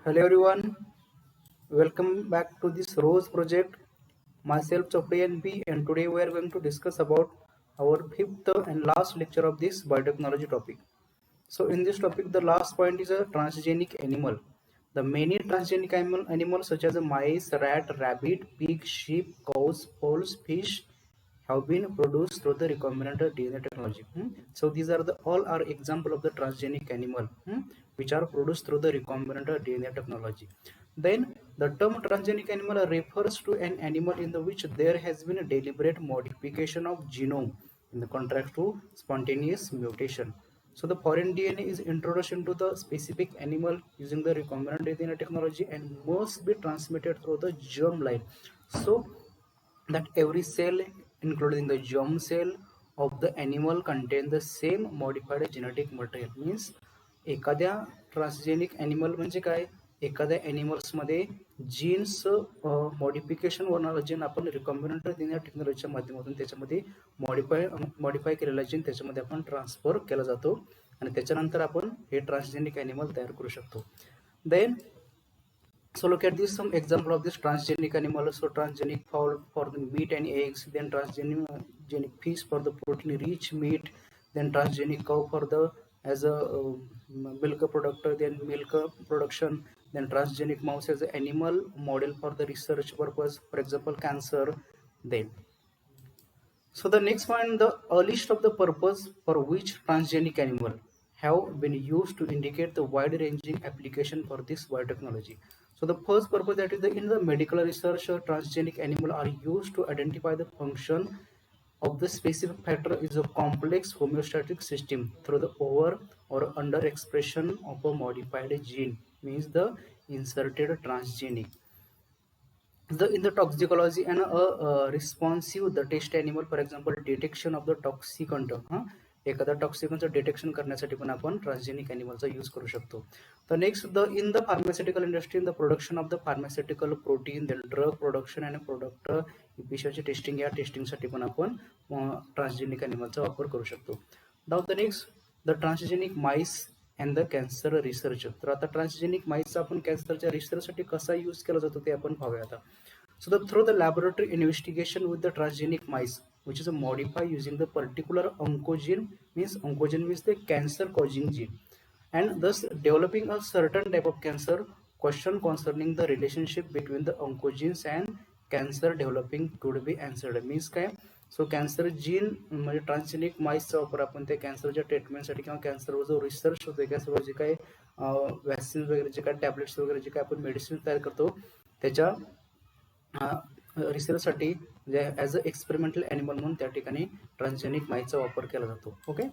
Hello everyone, welcome back to this Rose project. Myself Chopri and B, and today we are going to discuss about our fifth and last lecture of this biotechnology topic. So in this topic, the last point is a transgenic animal. The many transgenic animals such as mice, rat, rabbit, pig, sheep, cows, fowls, fish have been produced through the recombinant DNA technology. So these are all are example of the transgenic animal which are produced through the recombinant DNA technology. Then the term transgenic animal refers to an animal in the which there has been a deliberate modification of genome in the contrast to spontaneous mutation. So the foreign DNA is introduced into the specific animal using the recombinant DNA technology and must be transmitted through the germ line. So that every cell, including the germ cell of the animal, contain the same modified genetic material. Means एखाद्या transgenic animal म्हणजे काय, एखाद्या ॲनिमल्समध्ये jeans modification होणारं gene आपण recombinant DNA टेक्नॉलॉजीच्या माध्यमातून त्याच्यामध्ये modify केलेला जीन त्याच्यामध्ये आपण ट्रान्सफर केला जातो आणि त्याच्यानंतर आपण हे ट्रान्सजेनिक ॲनिमल तयार करू शकतो. Then so look at this some example of this transgenic animal. So transgenic fowl for the meat and eggs, then transgenic fish for the protein rich meat, then transgenic cow for the as a milk product, then milk production, then transgenic mouse as an animal model for the research purpose, for example cancer. Then so the next one, the list of the purpose for which transgenic animal have been used to indicate the wide-ranging application for this biotechnology. So the first purpose, that is in the medical research, transgenic animal are used to identify the function of the specific factor is a complex homeostatic system through the over or under expression of a modified gene, means the inserted transgenic. In the toxicology and responsive the test animal, for example detection of the toxicant, एखादा टॉक्सिकनचं detection करण्यासाठी पण आपण transgenic ॲनिमलचा use करू शकतो. तर next in the pharmaceutical industry, in the production of the pharmaceutical protein, then drug production आणि product efficiency testing, या टेस्टिंगसाठी पण आपण ट्रान्सजेनिक ॲनिमलचा वापर करू शकतो. Now the next, the transgenic mice and the cancer research. तर आता ट्रान्सजेनिक माईसचा आपण कॅन्सरच्या रिसर्चसाठी कसा यूज केला जातो ते आपण पाहूया आता. So through the laboratory investigation with the transgenic mice, which is a modify using the particular oncogene means the cancer causing gene, and thus developing a certain type of cancer. Question concerning the relationship between the oncogenes and cancer developing could be answered. Means काय, so cancer gene म्हणजे transgenic माईसचा वापर आपण त्या कॅन्सरच्या ट्रीटमेंटसाठी किंवा कॅन्सरवर जो research होतो, कॅन्सरवर जे काही वॅक्सिन्स वगैरे, जे काही टॅब्लेट्स वगैरे, जे काही आपण मेडिसिन तयार करतो त्याच्या रिसर्चसाठी म्हणजे ॲज अ एक्सपेरिमेंटल ॲनिमल म्हणून त्या ठिकाणी ट्रान्सजेनिक माईसचा वापर केला जातो. Okay.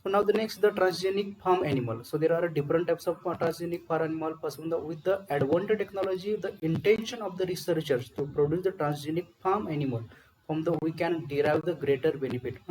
So now the next, the transgenic farm animal. So there are different types of transgenic farm animal. With the advanced technology, the intention of the researchers to produce the transgenic farm animal from the we can derive the greater benefit.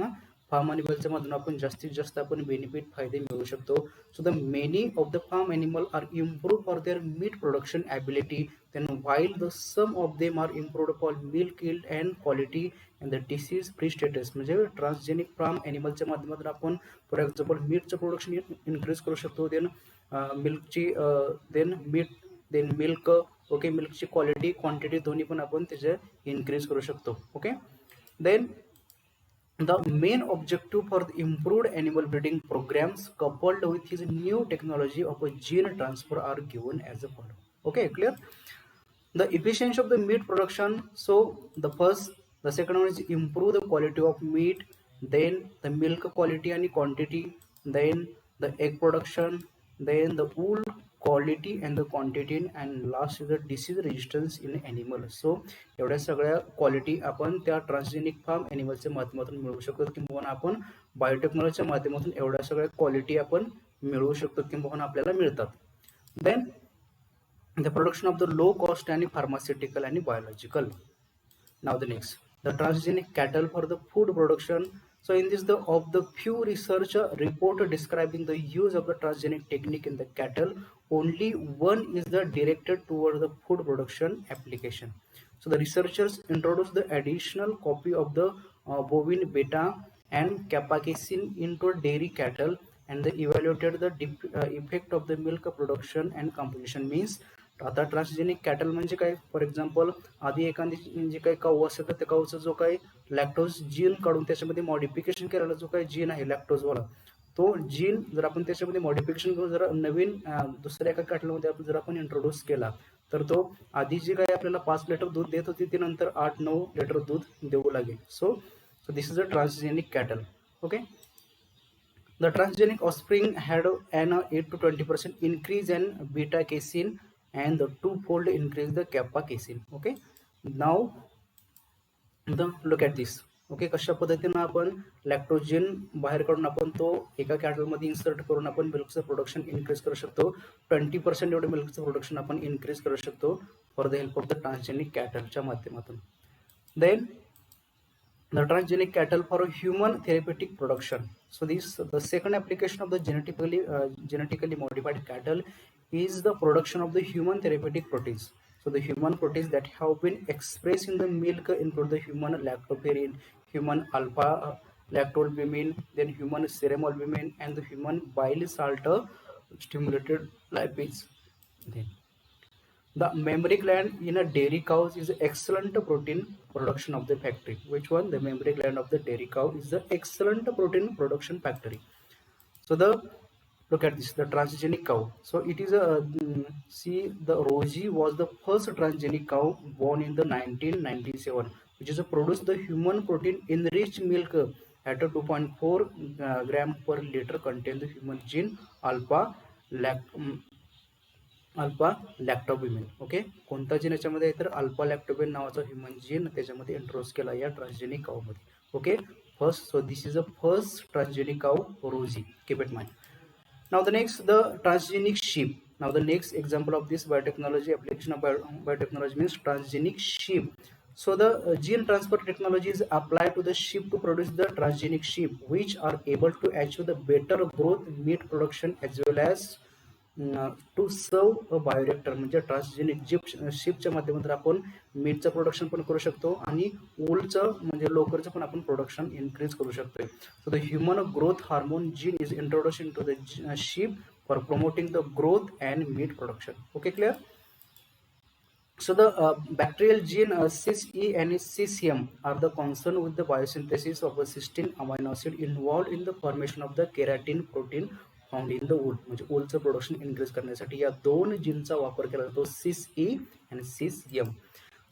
Farm ॲनिमलच्या मधून आपण जास्तीत जास्त आपण benefit फायदे मिळवू शकतो. So the many of the farm animal are improve for their meat production ability, then while the some of them are improved for milk yield and quality and the disease free status. म्हणजे transgenic farm ॲनिमलच्या माध्यमातून आपण for example मीटचं production increase करू शकतो, then मिल्कची then milk, okay, मिल्कची quality quantity दोन्ही पण आपण त्याचे इन्क्रीज करू शकतो. Okay. Then the main objective for the improved animal breeding programs coupled with his new technology of a gene transfer are given as a follow. Okay, clear? The efficiency of the meat production. So the second one is improve the quality of meat, then the milk quality and quantity, then the egg production, then the wool quality and the quantity, and last is the disease resistance in animal. So एवढ्या सगळ्या quality आपण त्या transgenic farm ॲनिमलच्या माध्यमातून मिळवू शकतो, किंवा आपण बायोटेक्नॉलॉजीच्या माध्यमातून एवढ्या सगळ्या क्वालिटी आपण मिळवू शकतो किंवा आपल्याला मिळतात. Then the production of the low cost and pharmaceutical and biological. Now the next, the transgenic cattle for the food production. So in this, of the few research report describing the use of the transgenic technique in the cattle, only one is the directed toward the food production application. So the researchers introduced the additional copy of the bovine beta and capsaicin into dairy cattle and they evaluated the effect of the milk production and composition. Means आता transgenic cattle म्हणजे काय, for example आधी एखादी जे काही काऊ असेल तर त्या काऊचा जो काही लॅक्टोज जीन काढून त्याच्यामध्ये मॉडिफिकेशन केलेला जो काही जीन आहे लॅक्टोजवाला, तो जीन जर आपण त्याच्यामध्ये मॉडिफिकेशन करून जर नवीन दुसऱ्या एका कॅटलमध्ये आपण जर आपण इंट्रोड्यूस केला तर तो आधी जे काही आपल्याला 5 लिटर दूध देत होती ती नंतर 8-9 लिटर दूध देऊ लागेल. So this is a transgenic cattle. Okay. The transgenic offspring had an 8 to 20% increase in beta casein and the twofold increase the kappa casein. Okay. Now the look at this. Okay, कशा पद्धतीनं आपण लॅक्टोजेन बाहेर काढून आपण तो एका कॅटलमध्ये insert करून आपण मिल्कचं प्रोडक्शन इन्क्रीज करू शकतो. 20% एवढं मिल्कचं प्रोडक्शन आपण इन्क्रीज करू शकतो for the help of the transgenic कॅटलच्या माध्यमातून. Then the transgenic cattle for human therapeutic production. So the second application of the genetically modified cattle is the production of the human therapeutic proteins. So the human proteins that have been expressed in the milk include the human lactoferrin, human alpha lactoalbumin, then human serum albumin, and the human bile salt stimulated lipids. Then the mammary gland in a dairy cow is excellent protein production of the factory. Which one? The mammary gland of the dairy cow is the excellent protein production factory. So the look at this, the transgenic cow. So it is a see the Rosie was the first transgenic cow born in the 1997, which is a produce the human protein enriched milk at a 2.4 gram per liter contain the human gene alpha lactalbumin. Okay, कोणता gene याच्यामध्ये आहे तर alpha लॅक्टोबिन नावाचा human gene त्याच्यामध्ये introduce केला या transgenic cow मध्ये. Okay, first, so this is a first transgenic cow Rosie. Keep it mind. Now the next, the transgenic sheep. Now the next example of this biotechnology application of biotechnology means transgenic sheep. So the gene transfer technology is applied to the sheep to produce the transgenic sheep which are able to achieve the better growth, meat production as well as to serve a bioreactor. म्हणजे transgenic शिपच्या माध्यमातून आपण मीटचं production पण करू शकतो आणि वूलचं म्हणजे लोकरचं पण आपण प्रोडक्शन इन्क्रीज करू शकतो. So the human growth hormone gene is introduce into the sheep for promoting the growth and meat production. Okay, clear? So the bacterial gene cis-E and cis-M are the concerned with the biosynthesis of a cysteine amino acid involved in the formation of the keratin protein found in the wool. म्हणजे वूलचं production increase करण्यासाठी या दोन जीनचा वापर केला जातो, cis-E and cis-M.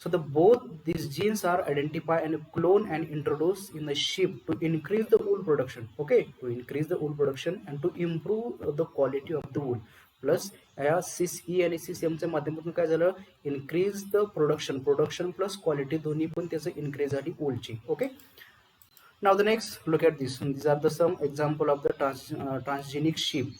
So the both these genes are identified and clone and introduced in the sheep to increase the wool production. Okay, to increase the wool production and to improve the quality of the wool. Plus या cis-E आणि cis-M च्या माध्यमातून काय झालं, increase the production plus quality दोन्ही पण त्याचं increase झाली वूलची. Okay. Now the next, look at this. These are the some example of the transgenic sheep.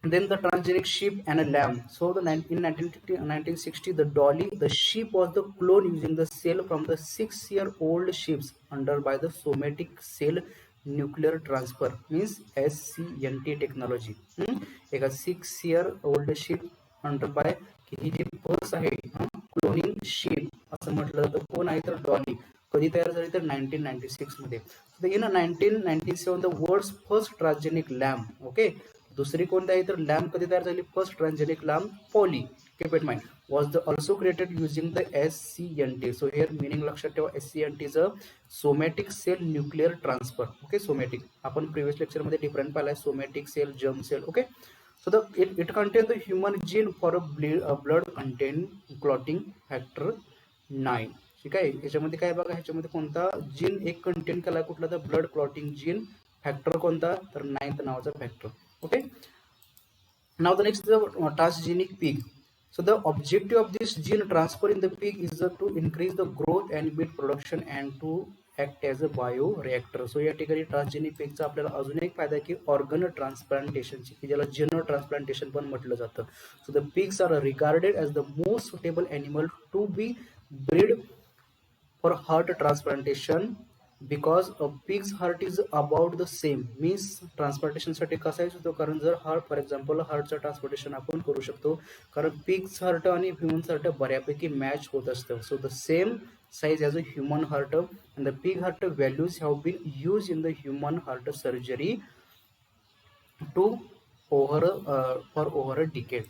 Then the transgenic sheep and a lamb. So in 1960, the Dolly, the sheep was the clone using the cell from the 6-year-old sheep under by the somatic cell nuclear transfer, means SCNT technology. एक 6-year-old sheep under by ही जी first आहे cloning sheep असं म्हटलं तर कोण आहे तर डॉली. कधी तयार झाली तर 1996 मध्ये. In 1997 the world's first transgenic lamb. Okay, दुसरी कोणती आहे तर लॅम्ब कधी तयार झाली, first transgenic lamb Polly. Keep it mind. Was the also created using the SCNT. So here meaning लक्षात ठेवा, SCNT च somatic cell nuclear transfer. Okay, somatic आपण प्रिव्हियस लेक्चर मध्ये डिफरंट पाहिलाय, somatic cell, germ cell. Okay. So it contains the human gene for a blood contain clotting factor 9. ठीक आहे, याच्यामध्ये काय बघा, ह्याच्यामध्ये कोणता जीन एक कंटेन केला, कुठला तर ब्लड क्लॉटिंग जीन फॅक्टर कोणता तर 9th नावाचा factor. Okay. Now the next, the transgenic pig. So the objective of this gene transfer in the pig is to increase the growth and meat production and to act as a bioreactor. So या ठिकाणी transgenic पिगचा आपल्याला अजून एक फायदा आहे की organ ट्रान्सप्लांटेशनची, की ज्याला जेनोट्रान्सप्लांटेशन पण म्हटलं जातं. So the pigs are regarded as the most suitable animal to be breed for heart transplantation because a pig's heart is about the same. Means ट्रान्सप्लांटेशनसाठी कसा आहे, कारण जर हार्ट फॉर एक्झाम्पल हार्टचं ट्रान्सप्लांटेशन आपण करू शकतो कारण पिग्स हार्ट आणि ह्युमन हार्ट बऱ्यापैकी मॅच होत असतं. So the same size as a human heart and the pig heart values have been used in the human heart surgery to for over a decade.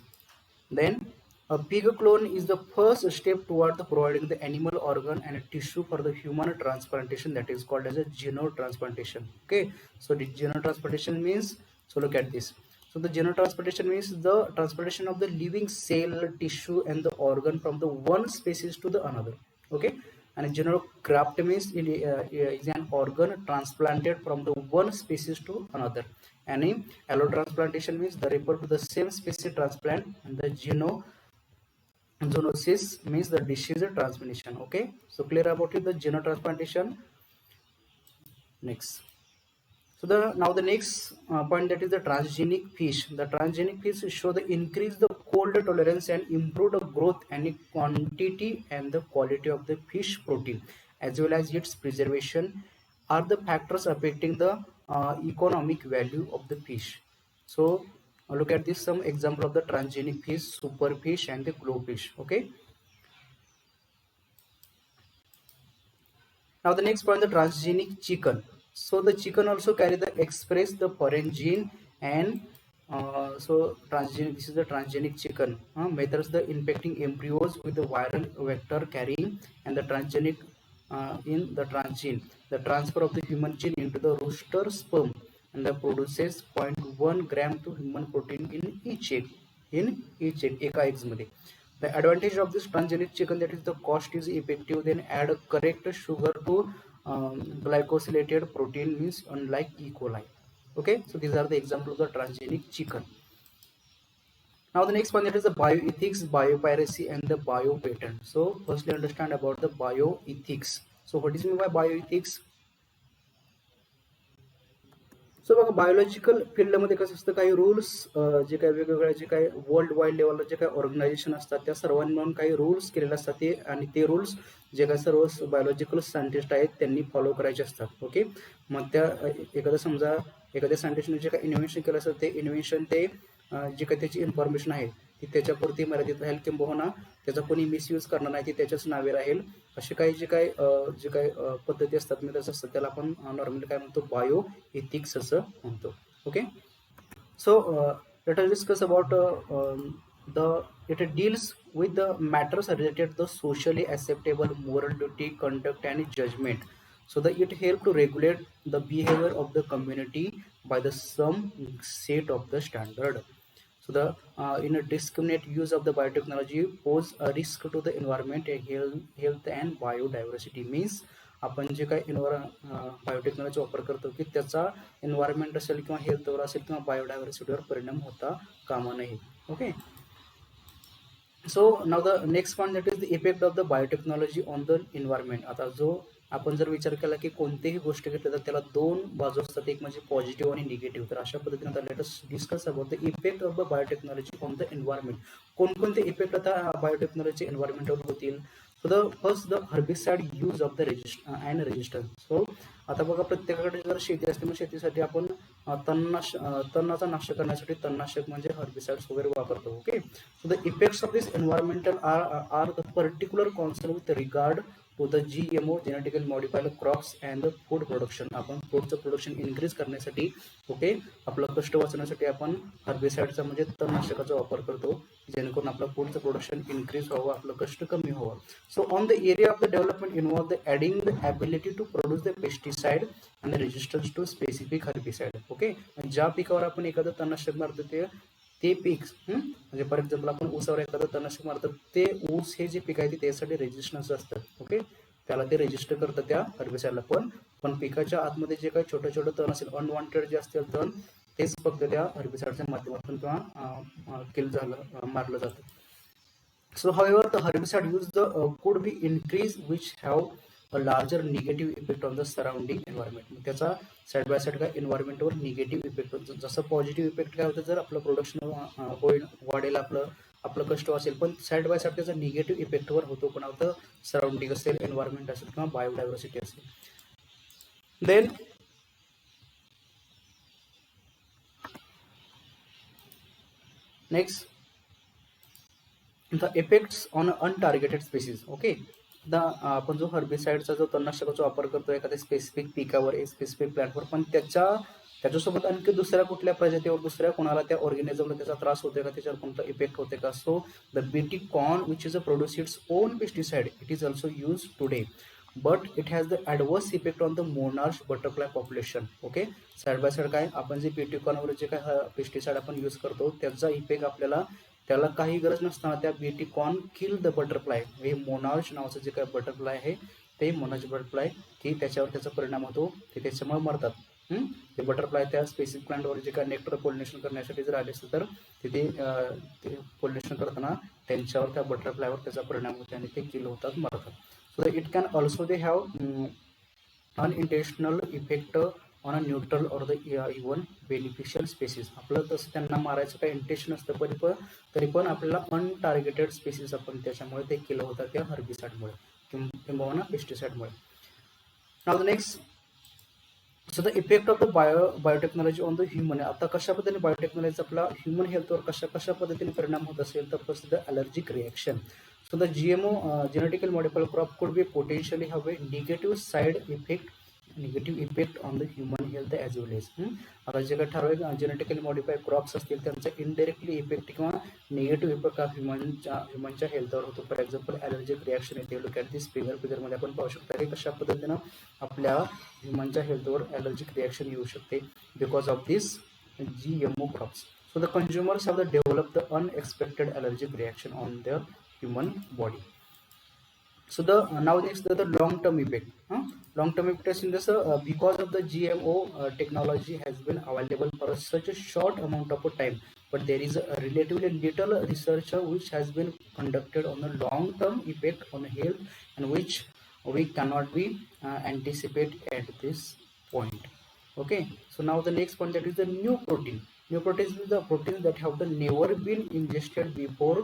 Then a pig clone is the first step toward the providing the animal organ and a tissue for the human transplantation, that is called as a xenotransplantation. Okay, so the xenotransplantation means, so look at this. So the xenotransplantation means the transplantation of the living cell, tissue and the organ from the one species to the another. Okay, and xenograft means is an organ transplanted from the one species to another. And allotransplantation means the refer to the same species transplant, and the zoonosis means the disease transmission. Okay, so clear about it, the xenotransplantation. Next. So now the next point, that is the transgenic fish. The transgenic fish show the increase the cold tolerance and improve the growth and quantity and the quality of the fish protein, as well as its preservation are the factors affecting the economic value of the fish. So look at this, some example of the transgenic fish, superfish and the glowfish. Okay. Now the next point, the transgenic chicken. So the chicken also carry the express the foreign gene, and so transgenic. This is the transgenic chicken. Methods the infecting embryos with the viral vector carrying, and the transgenic in the transgene. The transfer of the human gene into the rooster sperm, and that produces 0.1 gram to human protein in each egg. In each egg, एका eggs मध्ये. The advantage of this transgenic chicken, that is the cost is effective, then add a correct sugar to glycosylated protein, means unlike E. coli. Okay, so these are the examples of the transgenic chicken. Now the next one, that is the bioethics, biopiracy and the biopatent. So firstly understand about the bioethics. So what is meant by bioethics? So बघा, biological फील्डमध्ये कसं असतं, काही rules जे काही वेगवेगळ्या जे काही वर्ल्ड वाईड लेवलला जे काही ऑर्गनायझेशन असतात त्या सर्वांनी मिळून काही रूल्स केलेले असतात, ते आणि ते रूल्स जे काही सर्व बायोलॉजिकल सायंटिस्ट आहेत त्यांनी फॉलो करायचे असतात. ओके, मग त्या एखादं समजा एखाद्या सायंटिस्टने जे काही इन्व्हेन्शन केलं असतं ते इन्व्हेन्शन ते जे काही त्याची इन्फॉर्मेशन आहे ती त्याच्यापुरती मर्यादित राहील, किंबहुना त्याचा कोणी मिसयूज करणार नाही, ती त्याच्याच नावे राहील. असे काही जे काही पद्धती असतात मेथड्स असतात त्याला आपण नॉर्मली काय म्हणतो, बायो इथिक्स असं म्हणतो. Okay, so let us discuss about the it deals with the matters related to the socially acceptable moral duty, conduct and judgment. So that it help to regulate the behavior of the community by the some set of the standard. So the in a discriminate use of the biotechnology pose a risk to the environment, health and biodiversity. Means आपण जे काही biotechnology वापर करतो की त्याचा environment असेल किंवा हेल्थवर असेल किंवा बायोडायव्हर्सिटीवर परिणाम होता कामा नये. Okay, so now the next point, that is the effect of the biotechnology on the environment. आता जो आपण जर विचार केला की कोणतीही गोष्ट घेतली तर त्याला दोन बाजू असतात, एक म्हणजे पॉझिटिव्ह आणि निगेटिव्ह. तर अशा पद्धतीने आता let us discuss about the effect of the biotechnology on the environment. कोणकोणते इफेक्ट आता बायोटेक्नॉलॉजी एन्व्हायरमेंटवर होतील. So the first, the herbicide use of the resistance. So आता बघा, प्रत्येकाकडे जर शेती असते मग शेतीसाठी आपण तणनाचा नाश करण्यासाठी तणनाशक म्हणजे हर्बिसाइड्स वगैरे वापरतो. Okay, so the effects of this environmental are the particular concern with regard to the GMO, genetically modified crops and the food production. आपण फूडचं प्रोडक्शन इन्क्रीज करण्यासाठी, ओके, आपलं कष्ट वाचण्यासाठी आपण हर्बिसाइडचा म्हणजे तणनाशकाचा वापर करतो, जेणेकरून आपलं फूडचं प्रोडक्शन इन्क्रीज व्हावं, आपलं कष्ट कमी व्हावं. So on the area of the development involve the adding the ability to produce the pesticide आणि resistance to specific herbicide. Okay, ज्या पिकावर आपण एखादं तणनाशक मारतो ते पीक, म्हणजे फॉर एक्झाम्पल आपण ऊसावर एखादं तणनाशक मारतो, ते ऊस हे जे पीक आहे त्यासाठी रेजिस्टन्स असतात. ओके, त्याला ते रजिस्टर करतं त्या हर्बिसाइडला. पण पिकाच्या आतमध्ये जे काही छोटं छोटं तण असेल, अनवॉन्टेड जे असतील तण, तेच फक्त त्या हर्बिसाइडच्या माध्यमातून किंवा किल झालं, मारलं जातं. So however, the herbicide used could be increased which have a larger negative effect on the surrounding environment. त्याचा साइड बाय साइड काय एन्व्हायरमेंटवर निगेटिव्ह इफेक्ट होतो. जसं पॉझिटिव्ह इफेक्ट काय होतं, जर आपलं प्रोडक्शन होईल, वाढेल, आपलं कष्ट असेल, पण साइड बाय साइड त्याचा निगेटिव्ह इफेक्टवर होतो. पण होतं सराउंडिंग असेल, एन्व्हायरमेंट असेल किंवा बायोडायव्हर्सिटी असेल. Then next, the effects on untargeted species. Okay, आपण जो हर्बिसाइडचा जो तणनाशकाचा वापर करतो एखाद्या स्पेसिफिक पिकावर, स्पेसिफिक प्लॅन्टवर, पण त्याचा त्याच्यासोबत आणखी दुसऱ्या कुठल्या प्रजातीवर दुसऱ्या कोणाला त्या ऑर्गॅनिझमला त्याचा त्रास होतोय का, त्याच्यावर कोणता इफेक्ट होते का. So the BT corn which is a produce its own pesticide it is also use today, but it has the adverse effect on the monarch butterfly population. Okay, side by side काय आपण जे BT कॉर्नवर जे काय pesticide आपण use करतो त्याचा effect आपल्याला, त्याला काही गरज नसताना त्या BT corn kill the butterfly, हे मोनार्च नावाचं जे काय बटरफ्लाय आहे ते मोनार्च बटरफ्लाय की त्याच्यावर त्याचा परिणाम होतो, ते त्याच्यामुळे मरतात. ते बटरफ्लाय त्या स्पेसिफिक प्लांटवर जे काय नेक्टर पोलिनेशन करण्यासाठी जर आले असते तर तिथे ते पोलिनेशन करताना त्यांच्यावर त्या बटरफ्लायवर त्याचा परिणाम होतो आणि ते किल होतात, मरतात. So it can also they have unintentional effect on a neutral or the even beneficial species. आपलं तसं त्यांना मारायचं काही इंटेन्शन असतं तरी पण आपल्याला अनटार्गेटेड स्पेसिस आपण त्याच्यामुळे ते केलं होतं त्या हर्बिसाइडमुळे किंवा पेस्टिसाइडमुळे. Now the next, so the effect of the biotechnology on the human. आता कशा पद्धतीने बायोटेक्नॉलॉजी आपला ह्युमन हेल्थवर कशा पद्धतीने परिणाम होत असेल तर first the allergic reaction. So the GMO genetically modified crop could be potentially have a negative effect on the human health as well as. आता जे काही ठराविक जेनेटिकली मॉडिफाईड क्रॉप्स असतील त्यांचा इनडायरेक्टली इफेक्ट किंवा निगेटिव्ह इफेक्ट ह्युमनच्या हेल्थवर होतो. For example allergic reaction येते. Look at दिस फिगरमध्ये आपण पाहू शकता की कशा पद्धतीनं आपल्या ह्युमनच्या हेल्थवर ॲलर्जिक रिॲक्शन येऊ शकते because of this GMO crops. So the consumers have developed the unexpected allergic reaction on their human body. So now next the long-term effect. Long-term effect in this because of the GMO technology has been available for such a short amount of time, but there is a relatively little research which has been conducted on the long-term effect on health and which we cannot be anticipate at this point. Okay, so now the next point, that is the new protein. New proteins is the proteins that have never been ingested before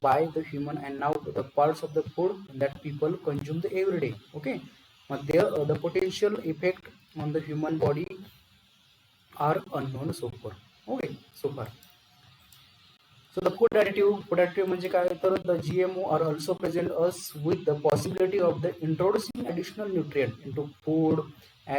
by the human and now the parts of the food that people consume every day. Okay, but there the potential effect on the human body are unknown so far. Okay, so far. So the food additive म्हणजे काय तर the GMO are also present us with the possibility of the introducing additional nutrient into food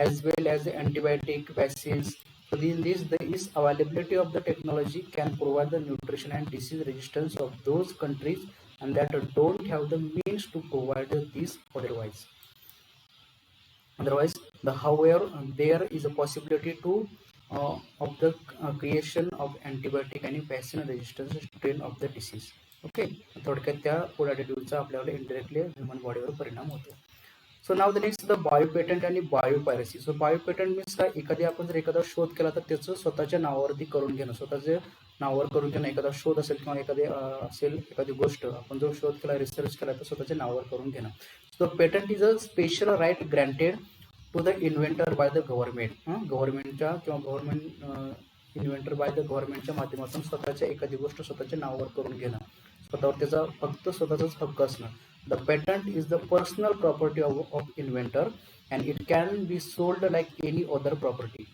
as well as the antibiotic vaccines. So in this the is availability of the technology can provide the nutrition and disease resistance of those countries and that don't have the means to provide this otherwise. However, there is a possibility to of the creation of antibiotic and vaccine resistance strain of the disease. Okay, थोडक्यात त्या food ॲडिटिव्हचा आपल्याला indirectly human बॉडीवर परिणाम होतो. So now the next the biopatent आणि biopiracy. So बायोपेटंट means काय, आपण जर एखादा शोध केला तर त्याचं स्वतःच्या नावावरती करून घेणं, स्वतःच्या नावावर करून घेणं. एखादा शोध असेल किंवा एखादी गोष्ट आपण जो शोध केला, रिसर्च केला तर स्वतःच्या नावावर करून घेणं. So patent is a special right granted to the inventor by the government. गव्हर्नमेंटच्या किंवा इन्व्हेंटर बाय द गव्हर्नमेंटच्या माध्यमातून स्वतःच्या एखादी गोष्ट स्वतःच्या नावावर करून घेणं, स्वतःवर त्याचा फक्त स्वतःचाच हक्क असणं. The patent is the personal property of inventor and it can be sold like any other property.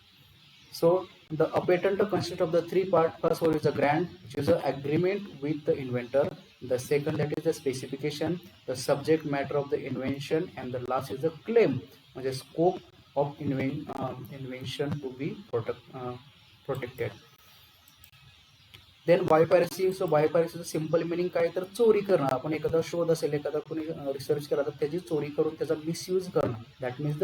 So a patent consists of the three parts. First one is the grant, which is an agreement with the inventor. The second, that is the specification, the subject matter of the invention, and the last is the claim, which is scope of invention to be protected. Then biopiracy. So बायोपायरसीचं simple meaning काय तर चोरी करणं. आपण एखादा शोध असेल, एखादा कोणी रिसर्च केला तर त्याची चोरी करून त्याचा मिसयूज करणं, that means the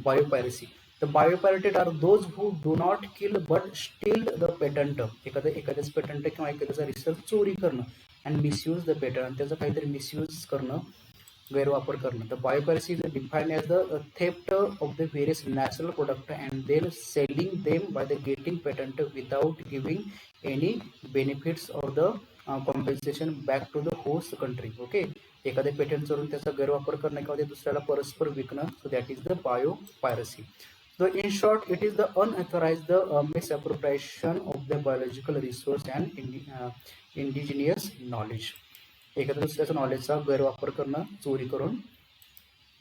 biopiracy. The biopirated are those who do not kill but steal the patent. एखाद्याच पेटंट किंवा एखाद्याचा रिसर्च चोरी करणं अँड मिसयूज द पेटंट, आणि त्याचा काहीतरी मिसयूज करणं, गैरवापर करणं. The biopiracy is defined as the theft of the various natural product and then selling them by the getting patent without giving any benefits or the compensation back to the host country. Okay, एखाद्या patent चोरून त्याचा गैरवापर करणं किंवा ते दुसऱ्याला परस्पर विकणं. So that is the biopiracy. So in short, it is the unauthorized misappropriation of the biological resource and indigenous knowledge. एखाद्या दुसऱ्याच्या नॉलेजचा गैरवापर करणं, चोरी करून.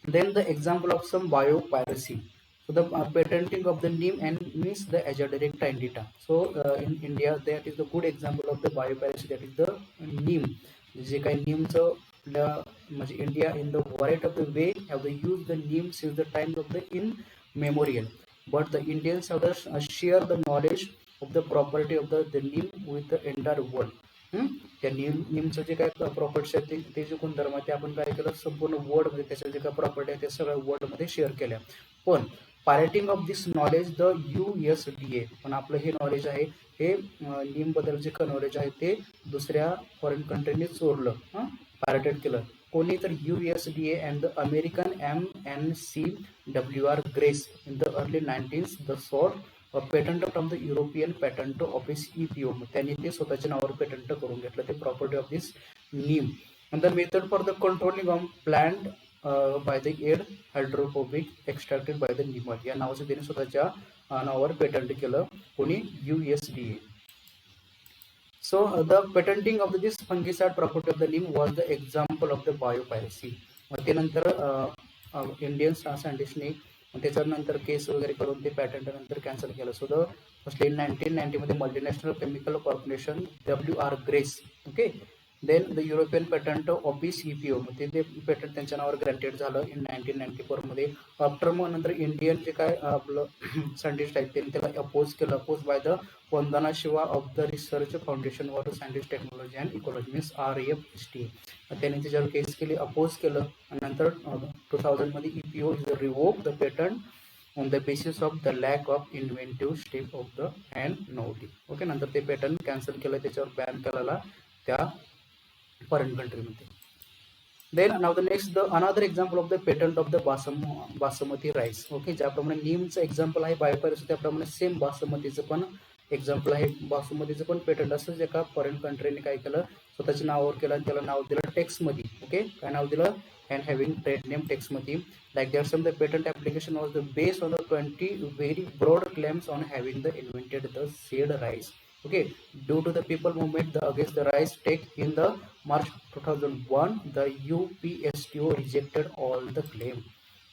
Then the example of some biopiracy. So the patenting of the neem and means the Azadirachta indita. So in India that is the good example of the biopiracy, that is the neem. जे काही neemचं म्हणजे India in the variety of the way have they used the neem since the time of the in memorial. but the Indians have share the knowledge of the property of the neem with the entire world. त्या नीमचं जे काय property आहेत ते जे गुणधर्म आहे ते आपण काय केलं संपूर्ण वर्ल्ड मध्ये त्याच्या जे काय प्रॉपर्टी आहे ते सगळ्या वर्ल्ड मध्ये शेअर केल्या. पण pirating of this knowledge the USDA, पण आपलं हे नॉलेज आहे हे नीम बद्दल जे नॉलेज आहे ते दुसऱ्या फॉरेन कंट्रीने चोरलं, पायरेटेड केलं. कोणी तर USDA and the American MNCWR grace in the early 90s the sort patent from the European patent office EPO, त्यांनी ते स्वतःच्या नावावर पेटंट करून घेतलं ते property of this Neem. And the method for the controlling of plant by the air hydrophobic extracted by the neem, या नावाचं त्यांनी स्वतःच्या नावावर पेटंट केलं कोणी USDA. So the patenting of this fungicide property of the neem was the example of the biopiracy. मग ते नंतर इंडियन सायंटिस्टने त्याच्यानंतर केस वगैरे करून ते पॅटंट नंतर कॅन्सल केलं. सो द फर्स्टली 1990 मध्ये multinational chemical corporation WR Grace, okay, then the European patent office EPO, मध्ये ते पेटंट त्यांच्या नावावर ग्रँटेड झालं इन 1994 मध्ये. आफ्टर मग नंतर इंडियन जे काय आपलं सायंटिस्ट आहेत त्यांनी त्याला अपोज केलं, oppose by the Vandana Shiva of the research foundation for scientist technology and ecology means RFST, त्यांनी त्याच्यावर केस केली, अपोज केलं. आणि नंतर 2000 मध्ये EPO is revoke the patent on the basis of the lack of inventive step of the hand नोटी, okay. नंतर ते पेटंट कॅन्सल केलं, त्याच्यावर बॅन केलेला त्या फॉरेन कंट्रीमध्ये. देन नाव the next the another example of the patent of the basmati rice, okay. ज्याप्रमाणे नीमचं एक्झाम्पल आहे बायोपायरसी, त्याप्रमाणे सेम बासमतीचं पण एक्झाम्पल आहे. बासमतीचं पण पेटंट असं जे का फॉरेन कंट्रीने काय केलं स्वतःच्या नावावर केलं आणि त्याला नाव दिलं टेक्समध्ये, ओके. काय नाव दिलं and having trade name Texmati. Like that, some the patent application was based on the 20 very broad claims on having the invented the seed rice. Okay, due to the people movement against the rice take in the March 2001, the UPSTO rejected all the claim.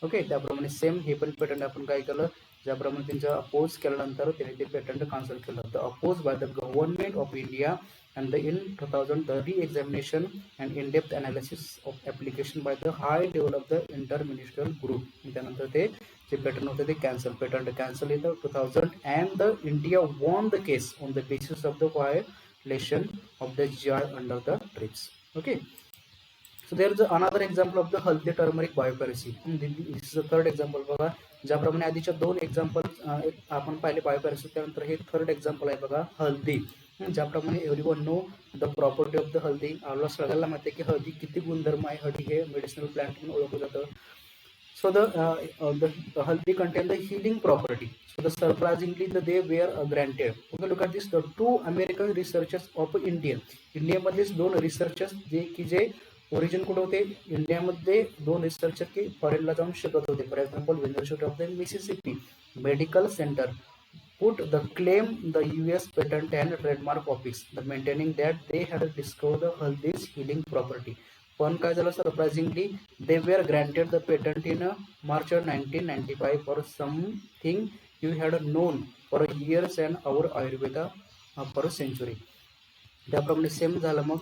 Okay, त्याप्रमाणे same हे पण patent आपण काय केलं, ज्याप्रमाणे त्यांचा oppose केल्यानंतर त्यांनी ते पेटंट कॅन्सल केलं. The oppose by the government of India and the in 2000 the re-examination and in-depth analysis of application by the high level of the interministerial group. त्यानंतर ते जे पेटंट होते ते patent cancel in the 2000 and the India won the case on the basis of the violation of the GI under the TRIPS. Okay, so there is another example of the Haldi turmeric biopiracy. This is the third example. बघा, ज्याप्रमाणे आधीच्या दोन example आपण पाहिले बायोपॅरेसी, त्यानंतर हे third example आहे बघा हल्दी. ज्याप्रमाणे everyone know the property of the haldi, आपल्याला सगळ्याला माहिती आहे की हळदी किती गुणधर्म आहे. हळदी हे मेडिसिनल प्लांट म्हणून ओळखलं जातं. So the haldi contain the healing property. So the surprisingly they were granted. Okay, look at this the 2 American researchers of इंडियामधलेच 2 रिसर्चर्स जे ओरिजिन कुठे होते इंडियामध्ये, 2 रिसर्चर की फॉरेनला जाऊन शिकत होते. For example university of the Mississippi medical centre put the claim the US patent and trademark office, the maintaining that they had discovered the Haldi's healing property. पण काय झालं, surprisingly they were granted the patent in March 1995 for something you had known for years and our Ayurveda for a century. त्याप्रमाणे same झालं.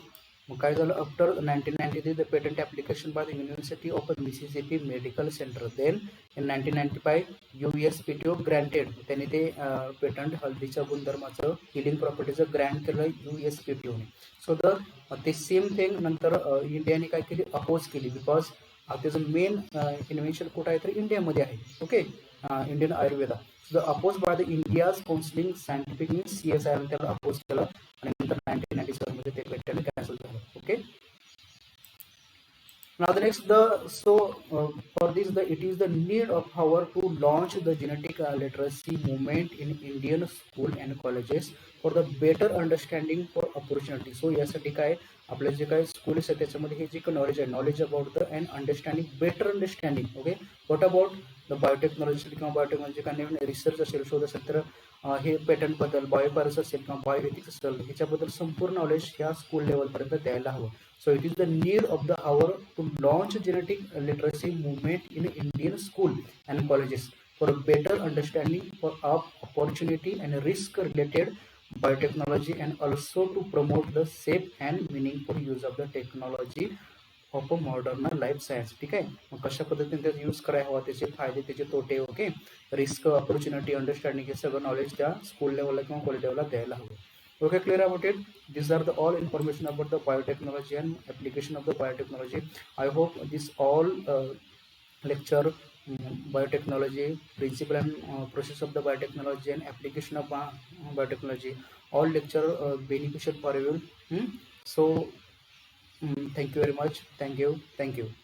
मग काय झालं, after 1993 the patent application by the university of Mississippi medical centre. Then in 1995 USPTO granted, त्यांनी ते patent हल्दीच्या गुणधर्माचं healing प्रॉपर्टीचं ग्रँट केलं USPTOने. सो ते सेम थिंग नंतर इंडियाने काय केली, अपोज केली, बिकॉज त्याचं मेन इन्व्हेन्शन कुठं आहे तर इंडियामध्ये आहे. Okay, Indian Ayurveda. The oppose by the India's counselling scientific means CSI त्याला अपोज केलं आणि नंतर 1997 मध्ये ते पेटंट कॅन्सल झालं. Okay, now the next for this it is the need of our to launch the genetic literacy movement in Indian school and colleges for the better understanding for opportunity. So यासाठी काय आपले जे काय school आहे त्याच्यामध्ये हे जे knowledge आहे, knowledge about the and understanding, better understanding. Okay, what about the biotechnology किंवा बायोटेक्नॉलॉजी काही रिसर्च असेल, शोध असेल तर हे पेटंट बद्दल, बायोपायरसी असेल किंवा बायोएथिक्स असेल, ह्याच्याबद्दल संपूर्ण नॉलेज ह्या स्कूल लेवलपर्यंत द्यायला हवं. So it is the need of the hour to launch genetic literacy movement in Indian school and colleges for better understanding for opportunity and risk related biotechnology, and also to promote the safe and meaningful use of the technology of a modern life science. ठीक आहे. मग कशा पद्धतीने त्याचा use करायला हवा, त्याचे फायदे, त्याचे तोटे, ओके, रिस्क, ऑपॉर्च्युनिटी, अंडरस्टँडिंग, हे सगळं नॉलेज त्या स्कूल लेवलला किंवा कॉलेज लेवलला द्यायला हवं. Okay, clear about it. These are the all information about the biotechnology and application of the biotechnology. I hope this all lecture, biotechnology, principle and process of the biotechnology and application of biotechnology, all lecture beneficial for you. So thank you very much. Thank you.